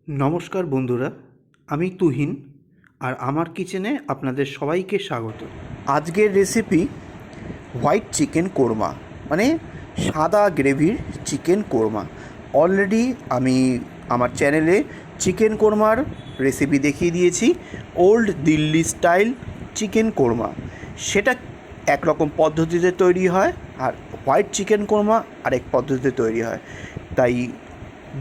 নমস্কার বন্ধুরা, আমি তুহিন আর আমার কিচেনে আপনাদের সবাইকে স্বাগত। আজকের রেসিপি হোয়াইট চিকেন কোরমা, মানে সাদা গ্রেভির চিকেন কোরমা। অলরেডি আমি আমার চ্যানেলে চিকেন কোরমার রেসিপি দেখিয়ে দিয়েছি, old Delhi style chicken korma. সেটা একরকম পদ্ধতিতে তৈরি হয়, আর হোয়াইট চিকেন কোরমা আরেক পদ্ধতিতে তৈরি হয়। তাই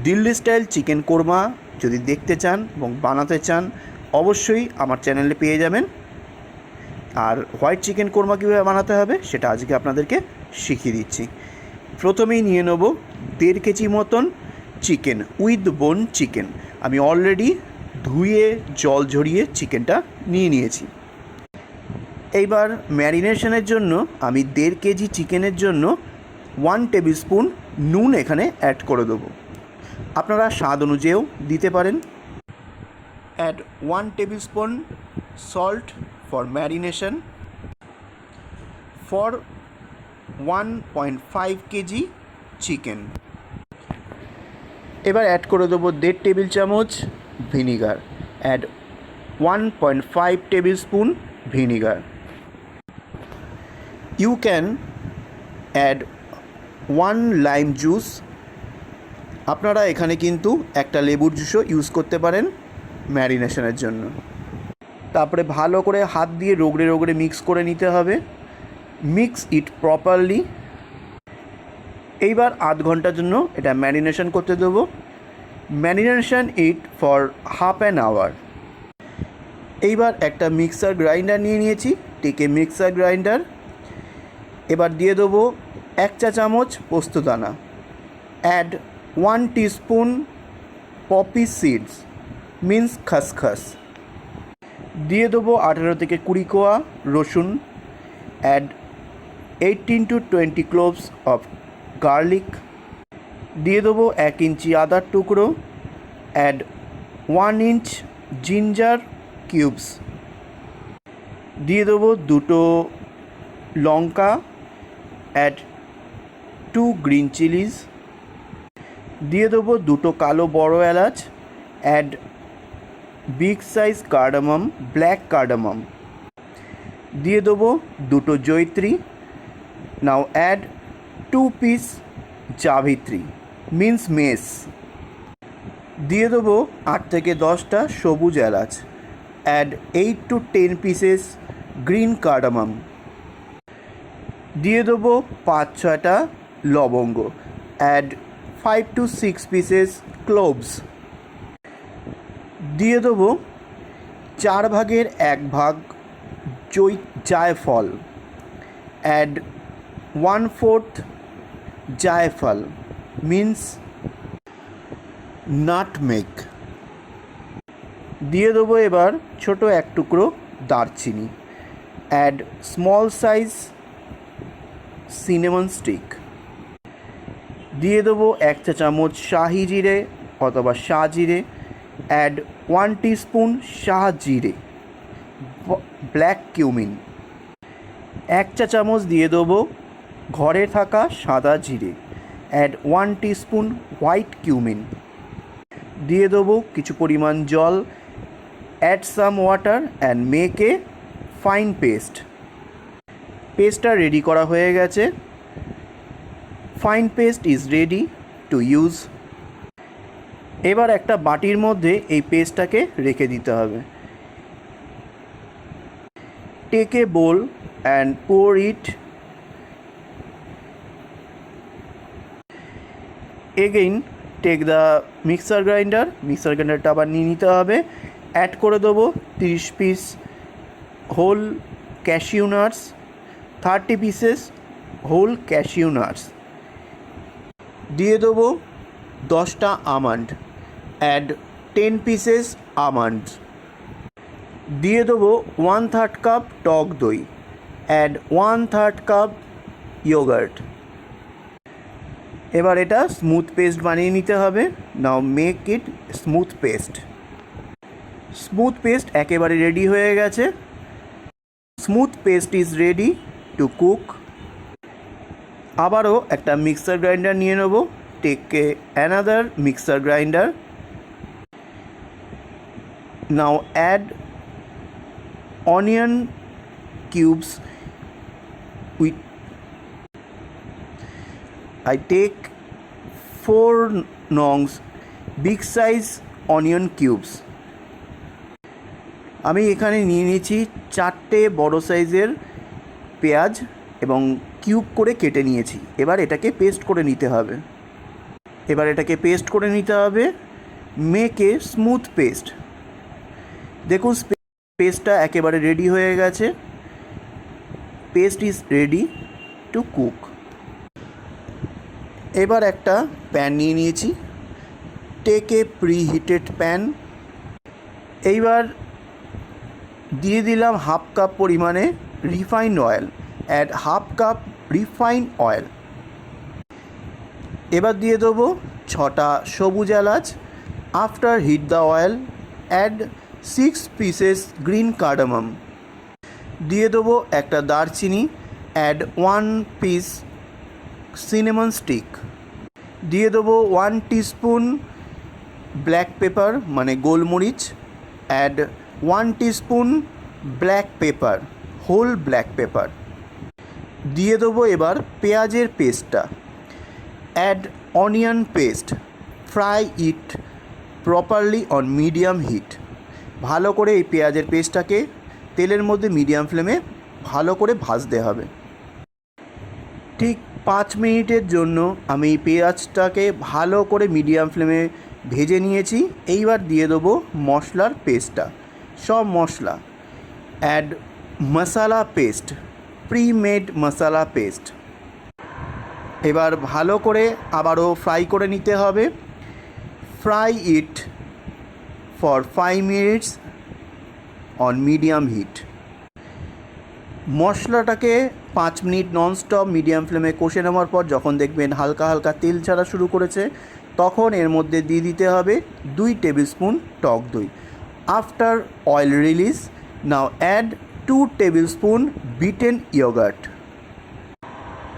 দিল্লি স্টাইল চিকেন কোরমা যদি দেখতে চান এবং বানাতে চান, অবশ্যই আমার চ্যানেলে পেয়ে যাবেন। আর হোয়াইট চিকেন কোরমা কীভাবে বানাতে হবে সেটা আজকে আপনাদেরকে শিখিয়ে দিচ্ছি। প্রথমেই নিয়ে নেব 1.5 কেজি মতন চিকেন, উইথ বোন চিকেন। আমি অলরেডি ধুয়ে জল ঝরিয়ে চিকেনটা নিয়ে নিয়েছি। এইবার ম্যারিনেশনের জন্য আমি 1.5 কেজি চিকেনের জন্য 1 টেবিল স্পুন নুন এখানে অ্যাড করে দেবো। আপনারা স্বাদ অনুযায়ীও দিতে পারেন। Add 1 tablespoon salt for marination for 1.5 KG chicken. এবার অ্যাড করে দেবো 1.5 টেবিল চামচ vinegar. Add 1.5 tablespoon vinegar. You can add 1 lime juice. আপনারা এখানে কিন্তু একটা লেবুর জুসও ইউজ করতে পারেন ম্যারিনেশনের জন্য। তারপরে ভালো করে হাত দিয়ে রগড়ে রগড়ে মিক্স করে নিতে হবে। Mix it properly. এইবার আধ ঘন্টার জন্য এটা ম্যারিনেশন করতে দেবো। Marination it for half an hour. এইবার একটা মিক্সার গ্রাইন্ডার নিয়ে নিয়েছি, টেকে মিক্সার গ্রাইন্ডার। এবার দিয়ে দেবো 1 চা চামচ পোস্তদানা। Add 1 teaspoon poppy seeds means khaskhas. দিয়ে দেবো 18 থেকে 20 কোয়া রসুন। Add 18 to 20 cloves of garlic. দিয়ে দেবো 1 ইঞ্চি আদার টুকরো। Add 1 inch ginger cubes. দিয়ে দেবো 2টো লঙ্কা। Add 2 green chillies. দিয়ে দেবো 2টো কালো বড় এলাচ। Add big size cardamom, black cardamom. দিয়ে দেবো 2টো জয়িত্রী। Now add 2 piece javitri means mace. দিয়ে দেবো 8 থেকে 10টা সবুজ এলাচ। Add 8 to 10 pieces green cardamom. দিয়ে দেবো 5-6টা লবঙ্গ। Add 5 to 6 pieces cloves. দিয়ে দেবো 4 ভাগের 1 ভাগ জায়ফল। অ্যাড 1/4 জায়ফল মিন্স নাটমেগ। দিয়ে দেবো এবার ছোট 1 টুকরো দারচিনি। Add small size cinnamon stick. দিয়ে দেবো 1 চা চামচ শাহি জিরে অথবা সাজিরে। Add 1 teaspoon shajeera black cumin. 1 চা চামচ দিয়ে দেবো ঘরে থাকা সাদা জিরে। Add 1 teaspoon white cumin. দিয়ে দেবো কিছু পরিমাণ জল। Add some water and make a fine paste. পেস্টটা রেডি করা হয়ে গেছে। Fine paste is ready to use. এবার একটা বাটির মধ্যে এই পেস্টটাকে রেখে দিতে হবে। Take a bowl and pour it. Again take the mixer গ্রাইন্ডারটা আবার নিয়ে নিতে হবে। অ্যাড করে দেবো 30 piece whole cashew nuts, 30 pieces whole cashew nuts. দিয়ে দেবো 10টা আমন্ড। Add 10 pieces almonds. দিয়ে দেবো 1/3 কাপ টক দই। Add 1/3 cup yogurt. এবার এটা স্মুথ পেস্ট বানিয়ে নিতে হবে। Now make it smooth paste. Smooth paste একেবারে রেডি হয়ে গেছে। Smooth paste is ready to cook. আবারও একটা মিক্সার গ্রাইন্ডার নিয়ে নেব। Take another mixer grinder. Now add onion cubes with I take 4 nongs big size onion cubes. আমি এখানে নিয়ে নিয়েছি 4টে বড় সাইজের পেঁয়াজ এবং কিউব করে কেটে নিয়েছি। এবার এটাকে পেস্ট করে নিতে হবে। Make a smooth paste. দেখুন পেস্টটা একেবারে রেডি হয়ে গেছে। Paste is ready to cook. এবার একটা প্যান নিয়ে নিয়েছি। Take a preheated pan. এইবার দিয়ে দিলাম 1/2 কাপ পরিমাণে refined oil. Add 1/2 cup refined oil. এবার দিয়ে দেবো 6টা সবুজ এলাচ। After heat the oil add 6 pieces green cardamom. দিয়ে দেবো একটা দারচিনি। Add 1 piece cinnamon stick. দিয়ে দেবো 1 টিস্পুন ব্ল্যাক পেপার মানে গোলমরিচ। Add 1 teaspoon black pepper, whole black pepper. দিয়ে দেবো এবার পেঁয়াজের পেস্টটা। Add onion paste. Fry it properly on medium heat. ভালো করে এই পেঁয়াজের পেস্টটাকে তেলের মধ্যে মিডিয়াম ফ্লেমে ভালো করে ভাজতে হবে। ঠিক 5 মিনিটের জন্য আমি পেঁয়াজটাকে ভালো করে মিডিয়াম ফ্লেমে ভেজে নিয়েছি। এইবার দিয়ে দেবো মশলার পেস্টটা, সব মশলা। Add masala paste, premade masala paste. এবার ভালো করে আবারও ফ্রাই করে নিতে হবে। Fry it for 5 minutes on medium heat. মশলাটাকে 5 মিনিট ননস্টপ মিডিয়াম ফ্লেমে কষে নেওয়ার পর যখন দেখবেন হালকা হালকা তেল ছাড়া শুরু করেছে, তখন এর মধ্যে দিয়ে দিতে হবে 2 টেবিল স্পুন টক দই। After oil release now add 2 tablespoon beaten yoghurt.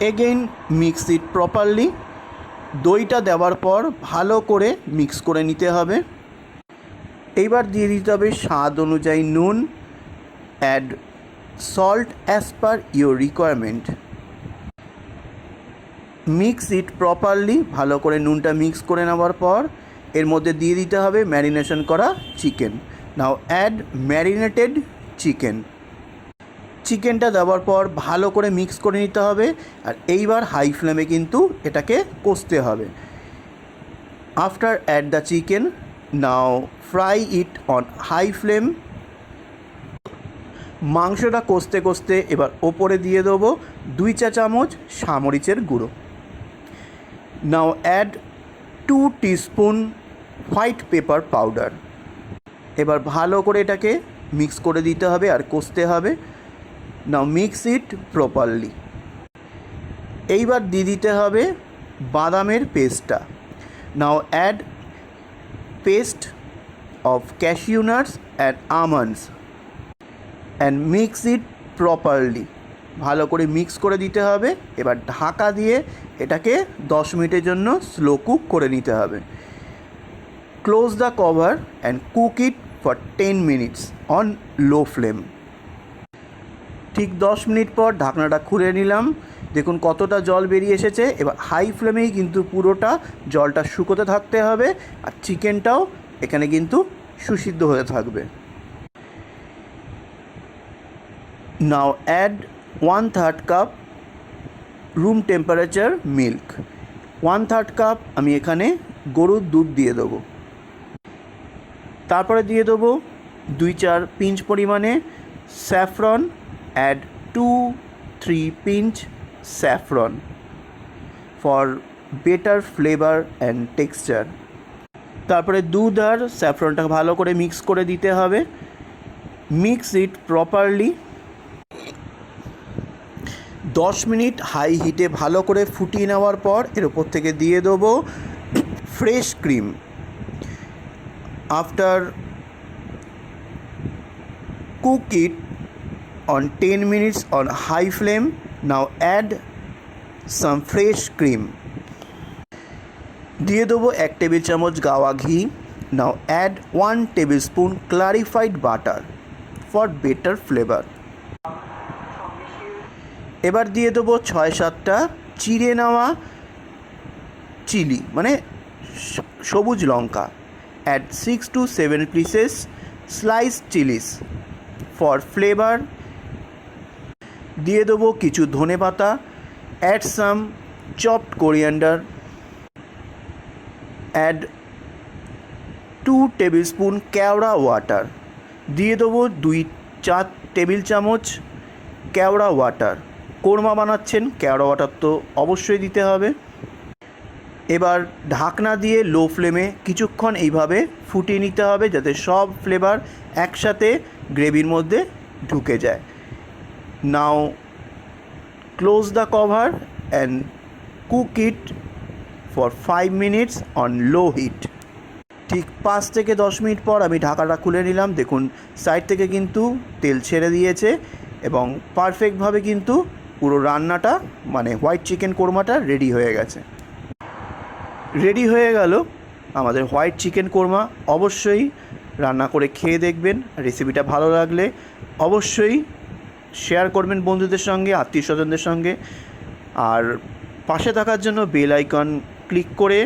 Again mix it properly. দইটা দেওয়ার পর ভালো করে মিক্স করে নিতে হবে। এইবার দিয়ে দিতে হবে স্বাদ অনুযায়ী নুন। Add salt as per your requirement. Mix it properly. ভালো করে নুনটা মিক্স করে নেওয়ার পর এর মধ্যে দিয়ে দিতে হবে ম্যারিনেশন করা chicken. Now add marinated chicken. চিকেনটা দেওয়ার পর ভালো করে মিক্স করে নিতে হবে। আর এইবার হাই ফ্লেমে কিন্তু এটাকে কষতে হবে। After add the chicken now fry it on high flame. মাংসটা কষতে কষতে এবার ওপরে দিয়ে দেবো 2 চা চামচ সামরিচের গুঁড়ো। Now add 2 teaspoon white pepper powder. এবার ভালো করে এটাকে মিক্স করে দিতে হবে আর কষতে হবে। Now mix it properly. এইবার দিয়ে দিতে হবে বাদামের পেস্টটা। Now add paste of cashew nuts and almonds and mix it properly. ভালো করে মিক্স করে দিতে হবে। এবার ঢাকা দিয়ে এটাকে 10 মিনিটের জন্য স্লো কুক করে নিতে হবে। Close the cover and cook it for 10 minutes on low flame. ঠিক 10 মিনিট পর ঢাকনাটা খুলে নিলাম। দেখুন কতটা জল বেরিয়ে এসেছে। এবার হাই ফ্লেমেই কিন্তু পুরোটা জলটা শুকোতে থাকতে হবে। আর চিকেনটাও এখানে কিন্তু সুসিদ্ধ হয়ে থাকবে। Now add 1/3 cup room temperature milk. 1/3 cup আমি এখানে গরুর দুধ দিয়ে দেবো। তারপরে দিয়ে দেবো 2-4 পিঞ্চ পরিমাণে saffron. Add 2-3 pinch saffron for better flavour and texture. তারপরে দুধ আর স্যাফরনটা ভালো করে মিক্স করে দিতে হবে। Mix it properly. 10 minute high হিটে ভালো করে ফুটিয়ে নেওয়ার পর এর ওপর থেকে দিয়ে দেবো fresh cream. After cook it on 10 minutes on high flame. Now add some fresh cream. দিয়ে দেবো 1 টেবিল চামচ গাওয়া ঘি। Now add 1 tablespoon clarified butter for better flavor. এবার দিয়ে দেবো 6-7টা চিড়ে নেওয়া চিলি মানে সবুজ লঙ্কা। Add 6 to 7 pieces sliced chilies for flavor. দিয়ে দেবো কিছু ধনেপাতা। Add some chopped coriander. Add 2 tablespoon kewra water. দিয়ে দেবো 2-4 টেবিল চামচ কেওড়া ওয়াটার। কোরমা বানাচ্ছেন, কেওড়া ওয়াটার তো অবশ্যই দিতে হবে। এবার ঢাকনা দিয়ে লো ফ্লেমে কিছুক্ষণ এইভাবে ফুটিয়ে নিতে হবে যাতে সব ফ্লেভার একসাথে গ্রেভির মধ্যে ঢুকে যায়। Now close the cover and cook it for 5 minutes on low heat. ঠিক 5 থেকে 10 মিনিট পর আমি ঢাকাটা খুলে নিলাম। দেখুন সাইড থেকে কিন্তু তেল ছেড়ে দিয়েছে এবং পারফেক্টভাবে কিন্তু পুরো রান্নাটা মানে হোয়াইট চিকেন কোরমাটা রেডি হয়ে গেছে। রেডি হয়ে গেল আমাদের হোয়াইট চিকেন কোরমা। অবশ্যই রান্না করে খেয়ে দেখবেন। রেসিপিটা ভালো লাগলে অবশ্যই শেয়ার করবেন বন্ধুদের সঙ্গে, আত্মীয় স্বজনদের সঙ্গে। আর পাশে থাকার জন্য বেল আইকন ক্লিক করে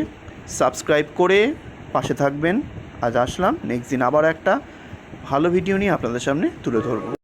সাবস্ক্রাইব করে পাশে থাকবেন। আজ আসলাম, নেক্সট দিন আবার একটা ভালো ভিডিও নিয়ে আপনাদের সামনে তুলে ধরব।